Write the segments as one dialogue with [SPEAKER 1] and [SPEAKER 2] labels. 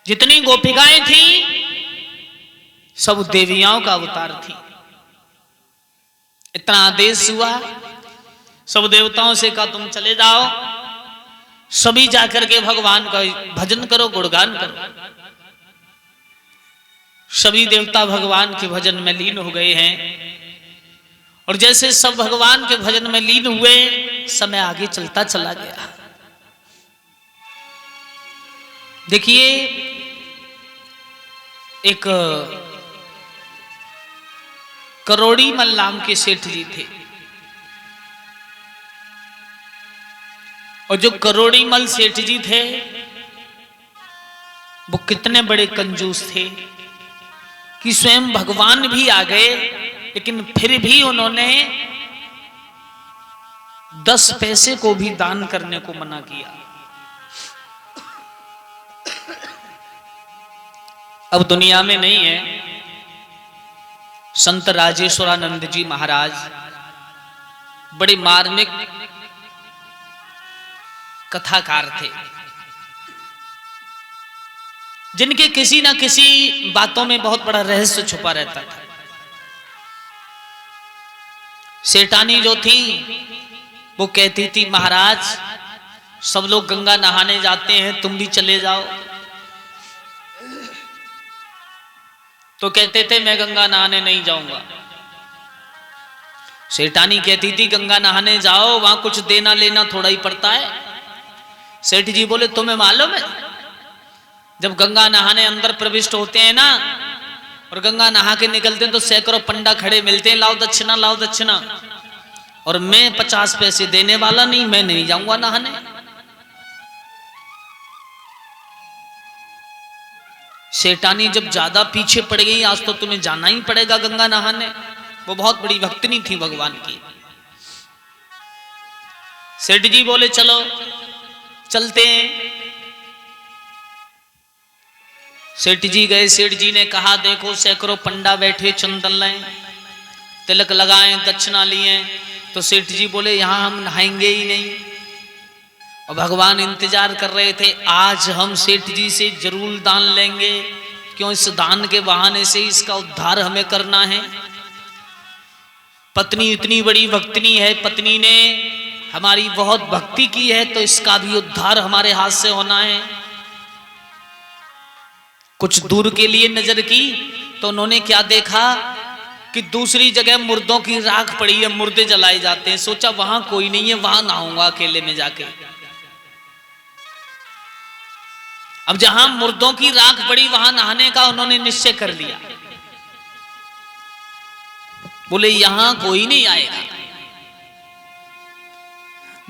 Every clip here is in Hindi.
[SPEAKER 1] जितनी गोपिकाएं थी सब देवियाओं का अवतार थी। इतना आदेश हुआ, सब देवताओं से कहा तुम चले जाओ, सभी जाकर के भगवान का भजन करो, गुणगान करो। सभी देवता भगवान के भजन में लीन हो गए हैं। और जैसे सब भगवान के भजन में लीन हुए, समय आगे चलता चला गया। देखिए, एक करोड़ी मल नाम के सेठ जी थे, और जो करोड़ी मल सेठ जी थे वो कितने बड़े कंजूस थे कि स्वयं भगवान भी आ गए, लेकिन फिर भी उन्होंने 10 पैसे को भी दान करने को मना किया। अब दुनिया में नहीं है। संत राजेश्वरानंद जी महाराज बड़े मार्मिक कथाकार थे, जिनके किसी ना किसी बातों में बहुत बड़ा रहस्य छुपा रहता था। सेठानी जो थी वो कहती थी, महाराज सब लोग गंगा नहाने जाते हैं, तुम भी चले जाओ। तो कहते थे मैं गंगा नहाने नहीं जाऊंगा। सेठानी कहती थी गंगा नहाने जाओ, वहां कुछ देना लेना थोड़ा ही पड़ता है। सेठ जी बोले तुम्हें मालूम है, जब गंगा नहाने अंदर प्रविष्ट होते हैं ना, और गंगा नहा के निकलते हैं तो सैकड़ों पंडा खड़े मिलते हैं, लाओ दक्षिणा लाओ दक्षिणा, और मैं 50 पैसे देने वाला नहीं, मैं नहीं जाऊंगा नहाने। सेठानी जब ज्यादा पीछे पड़ गई, आज तो तुम्हें जाना ही पड़ेगा गंगा नहाने। वो बहुत बड़ी भक्तनी थी भगवान की। सेठ जी बोले चलो चलते हैं। सेठ जी गए। सेठ जी ने कहा देखो सैकड़ों पंडा बैठे, चंदन लाए, तिलक लगाए, दक्षिणा लिए। तो सेठ जी बोले यहां हम नहाएंगे ही नहीं। और भगवान इंतजार कर रहे थे, आज हम सेठ जी से जरूर दान लेंगे, क्यों इस दान के बहाने से इसका उद्धार हमें करना है। पत्नी इतनी बड़ी भक्तनी है, पत्नी ने हमारी बहुत भक्ति की है, तो इसका भी उद्धार हमारे हाथ से होना है। कुछ दूर के लिए नजर की तो उन्होंने क्या देखा कि दूसरी जगह मुर्दों की राख पड़ी है, मुर्दे जलाए जाते हैं। सोचा वहां कोई नहीं है, वहां नहाऊंगा अकेले में जाके। अब जहां मुर्दों की राख पड़ी वहां नहाने का उन्होंने निश्चय कर लिया। बोले यहां कोई नहीं आएगा।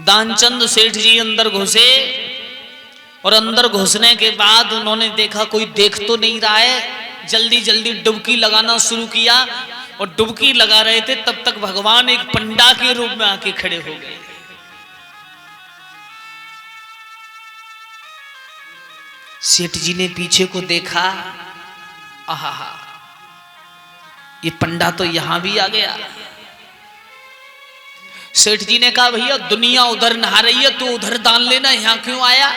[SPEAKER 1] दानचंद सेठ जी अंदर घुसे, और अंदर घुसने के बाद उन्होंने देखा कोई देख तो नहीं रहा है। जल्दी जल्दी डुबकी लगाना शुरू किया, और डुबकी लगा रहे थे तब तक भगवान एक पंडा के रूप में आके खड़े हो गए। सेठ जी ने पीछे को देखा, आहा, ये पंडा तो यहां भी आ गया। सेठ जी ने कहा भैया दुनिया उधर नहा रही है, तू उधर दान लेना, यहां क्यों आया।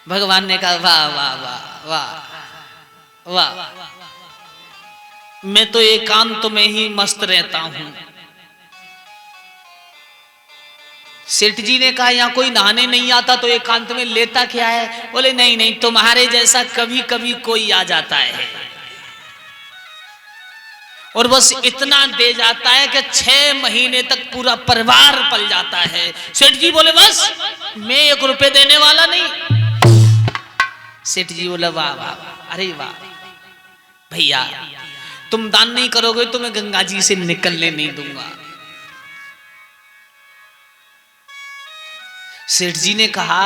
[SPEAKER 1] भगवान ने कहा वाह वाह वाह वाह वाह, मैं तो एकांत में ही मस्त रहता हूं। सेठ जी ने कहा यहां कोई नहाने नहीं आता तो एकांत में लेता क्या है। बोले नहीं नहीं, तुम्हारे जैसा कभी कभी कोई आ जाता है, और बस इतना दे जाता है कि 6 महीने तक पूरा परिवार पल जाता है। सेठ जी बोले बस मैं 1 रुपए देने वाला नहीं। सेठ जी बोला वाह वाह, अरे वाह भैया, तुम दान नहीं करोगे तो मैं गंगा जी से निकलने नहीं दूंगा। सेठ जी ने कहा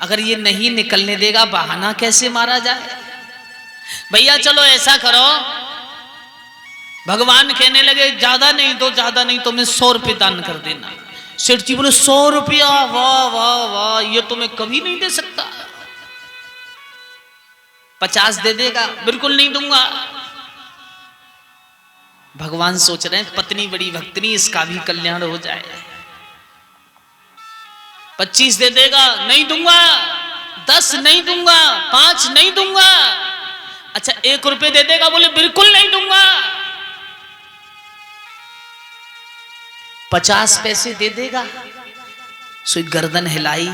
[SPEAKER 1] अगर ये नहीं निकलने देगा बहाना कैसे मारा जाए। भैया चलो ऐसा करो, भगवान कहने लगे ज्यादा नहीं तो मैं 100 रुपये दान कर देना। सेठ जी बोले 100 रुपया, वाह वाह वाह, ये तो मैं कभी नहीं दे सकता। 50 दे देगा, बिल्कुल नहीं दूंगा। भगवान सोच रहे हैं पत्नी बड़ी भक्तनी, इसका भी कल्याण हो जाए। 25 दे देगा, नहीं दूंगा। 10 नहीं दूंगा, 5 नहीं दूंगा। अच्छा 1 रुपए दे देगा? बोले बिल्कुल नहीं दूंगा। 50 पैसे दे देगा? सो गर्दन हिलाई,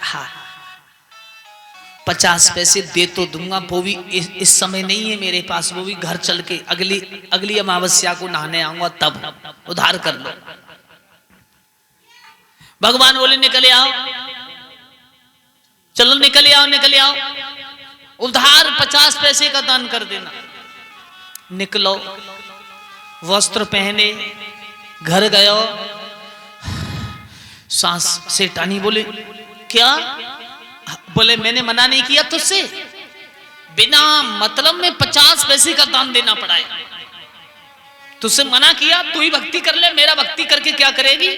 [SPEAKER 1] हाँ 50 पैसे दे तो दूंगा, वो भी इस समय नहीं है मेरे पास, वो भी घर चल के अगली अमावस्या को नहाने आऊंगा तब उधार कर लो। भगवान बोले निकले आओ, चलो निकले आओ, निकले आओ, उधार 50 पैसे का दान कर देना। निकलो, वस्त्र पहने, घर गयो। सांस सेठानी बोले क्या? बोले मैंने मना नहीं किया तुझसे, बिना मतलब में 50 पैसे का दान देना पड़ा है, तुझसे मना किया, तू ही भक्ति कर ले, मेरा भक्ति करके क्या करेगी?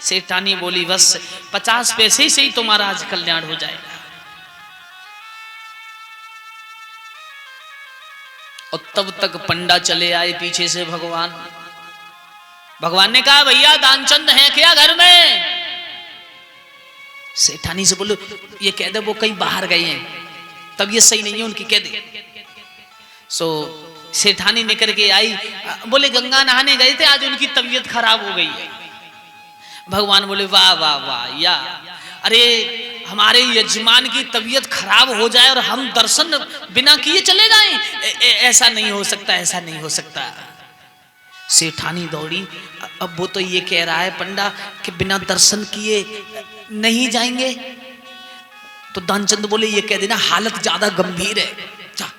[SPEAKER 1] सेठानी बोली बस 50 पैसे से ही तुम्हारा आज कल्याण हो जाएगा। और तब तक पंडा चले आए पीछे से। भगवान ने कहा भैया दानचंद है क्या घर में? सेठानी से बोलो ये कह दे वो कहीं बाहर गए हैं, तबीयत सही नहीं है उनकी, कह दे। सो सेठानी निकल के आई, बोले गंगा नहाने गए थे, आज उनकी तबीयत खराब हो गई है। भगवान बोले वाह वाह वाह, या अरे हमारे यजमान की तबीयत खराब हो जाए और हम दर्शन बिना किए चले जाएं, ऐसा नहीं हो सकता, ऐसा नहीं हो सकता। सेठानी दौड़ी, अब वो तो ये कह रहा है पंडा कि बिना दर्शन किए नहीं जाएंगे, तो दानचंद बोले ये कह देना हालत ज्यादा गंभीर है। जा।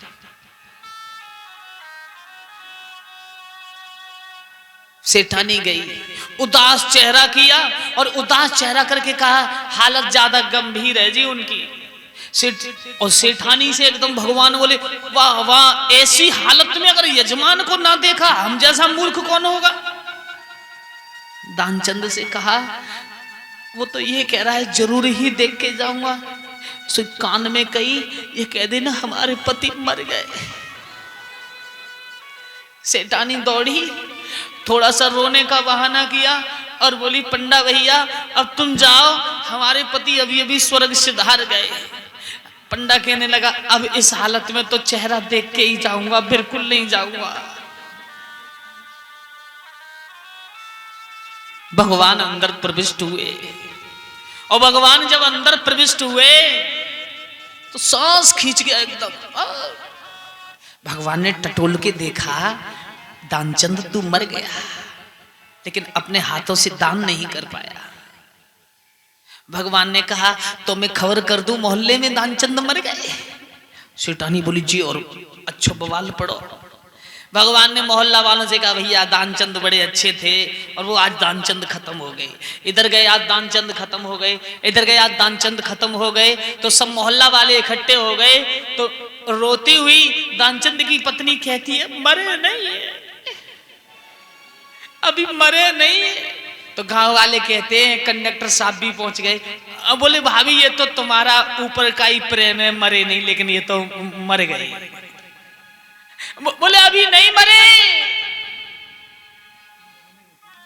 [SPEAKER 1] सेठानी गई, उदास चेहरा किया और उदास चेहरा करके कहा हालत ज्यादा गंभीर है जी उनकी। और सेठानी से एकदम भगवान बोले वाह वाह, ऐसी हालत में अगर यजमान को ना देखा, हम जैसा मूर्ख कौन होगा? दानचंद से कहा वो तो ये कह रहा है जरूर ही देख के जाऊंगा। सो कान में कही ये कह देना हमारे पति मर गए। सेठानी दौड़ी, थोड़ा सा रोने का बहाना किया और बोली पंडा भैया अब तुम जाओ, हमारे पति अभी अभी स्वर्ग सिधार गए। पंडा कहने लगा अब इस हालत में तो चेहरा देख के ही जाऊंगा, बिल्कुल नहीं जाऊंगा। भगवान अंदर प्रविष्ट हुए और भगवान जब अंदर प्रविष्ट हुए तो सांस खींच गया एकदम। भगवान ने टटोल के देखा दानचंद तू मर गया, लेकिन अपने हाथों से दान नहीं कर पाया। भगवान ने कहा तो मैं खबर कर दूं मोहल्ले में दानचंद मर गए। सेठानी बोली जी और अच्छो बवाल पड़ो। भगवान ने मोहल्ला वालों से कहा भैया दानचंद बड़े अच्छे थे और वो आज दानचंद खत्म हो गए, इधर गए आज दानचंद खत्म हो गए, इधर गए आज दानचंद खत्म हो गए। तो सब मोहल्ला वाले इकट्ठे हो गए तो रोती हुई दानचंद की पत्नी कहती है मरे नहीं है, अभी मरे नहीं है। तो गांव वाले कहते हैं कंडक्टर साहब भी पहुंच गए, अब बोले भाभी ये तो तुम्हारा ऊपर का ही प्रेम है, मरे नहीं, लेकिन ये तो मर गए। बोले अभी नहीं मरे।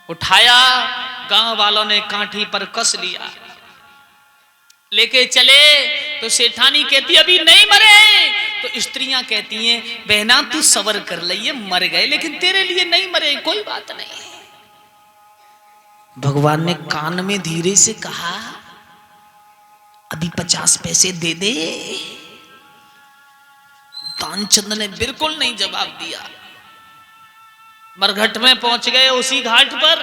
[SPEAKER 1] उठाया, गांव वालों ने कांठी पर कस लिया, लेके चले तो सेठानी कहती अभी नहीं मरे। तो स्त्रियां कहती हैं बहना तू सबर कर ले, ये मर गए लेकिन तेरे लिए नहीं मरे, कोई बात नहीं। भगवान ने कान में धीरे से कहा अभी 50 पैसे दे दे। दानचंद ने बिल्कुल नहीं जवाब दिया। मरघट में पहुंच गए उसी घाट पर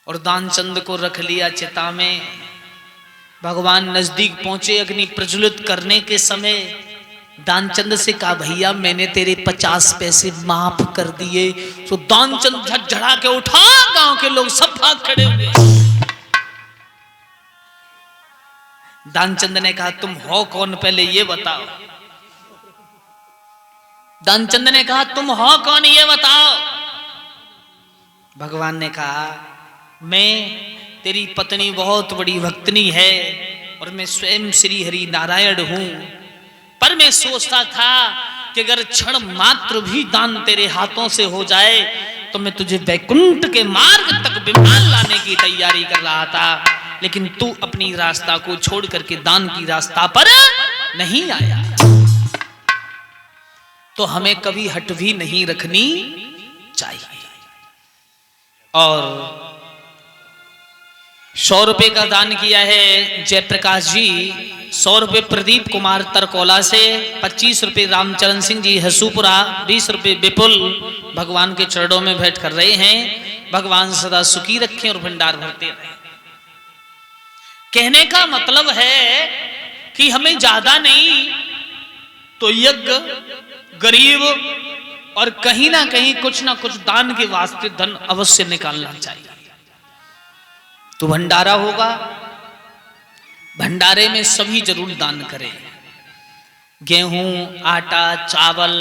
[SPEAKER 1] और दानचंद को रख लिया चिता में। भगवान नजदीक पहुंचे, अग्नि प्रज्वलित करने के समय दानचंद से कहा भैया मैंने तेरे 50 पैसे माफ कर दिए। तो दानचंद झटझड़ा के उठा, गांव के लोग सब भाग खड़े हुए। दानचंद ने कहा तुम हो कौन पहले ये बताओ। दानचंद ने कहा तुम हो कौन ये बताओ। भगवान ने कहा मैं तेरी पत्नी बहुत बड़ी भक्तनी है और मैं स्वयं श्री हरि नारायण हूं, पर मैं सोचता था कि अगर क्षण मात्र भी दान तेरे हाथों से हो जाए तो मैं तुझे वैकुंठ के मार्ग तक विमान लाने की तैयारी कर रहा था। लेकिन तू अपनी रास्ता को छोड़ करके दान की रास्ता पर नहीं आया। तो हमें कभी हट भी नहीं रखनी चाहिए। और 100 रुपए का दान किया है जयप्रकाश जी, 100 रुपए प्रदीप कुमार तरकोला से, 25 रुपए रामचरण सिंह जी हसूपुरा, 20 रुपए विपुल भगवान के चरणों में भेंट कर रहे हैं। भगवान सदा सुखी रखें और भंडार भरते रहें। कहने का मतलब है कि हमें ज्यादा नहीं तो यज्ञ, गरीब और कहीं ना कहीं कुछ ना कुछ दान के वास्ते धन अवश्य निकालना चाहिए। तो भंडारा होगा, भंडारे में सभी जरूर दान करें। गेहूं, आटा, चावल,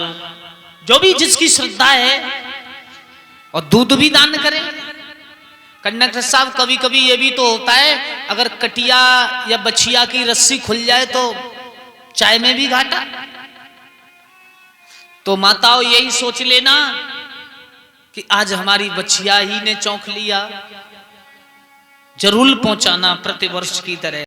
[SPEAKER 1] जो भी जिसकी श्रद्धा है, और दूध भी दान करें। कंडक्टर साहब कभी कभी ये भी तो होता है, अगर कटिया या बछिया की रस्सी खुल जाए तो चाय में भी घाटा। तो माताओं यही सोच लेना कि आज हमारी बछिया ही ने चौंक लिया, जरूर पहुंचाना प्रतिवर्ष की तरह।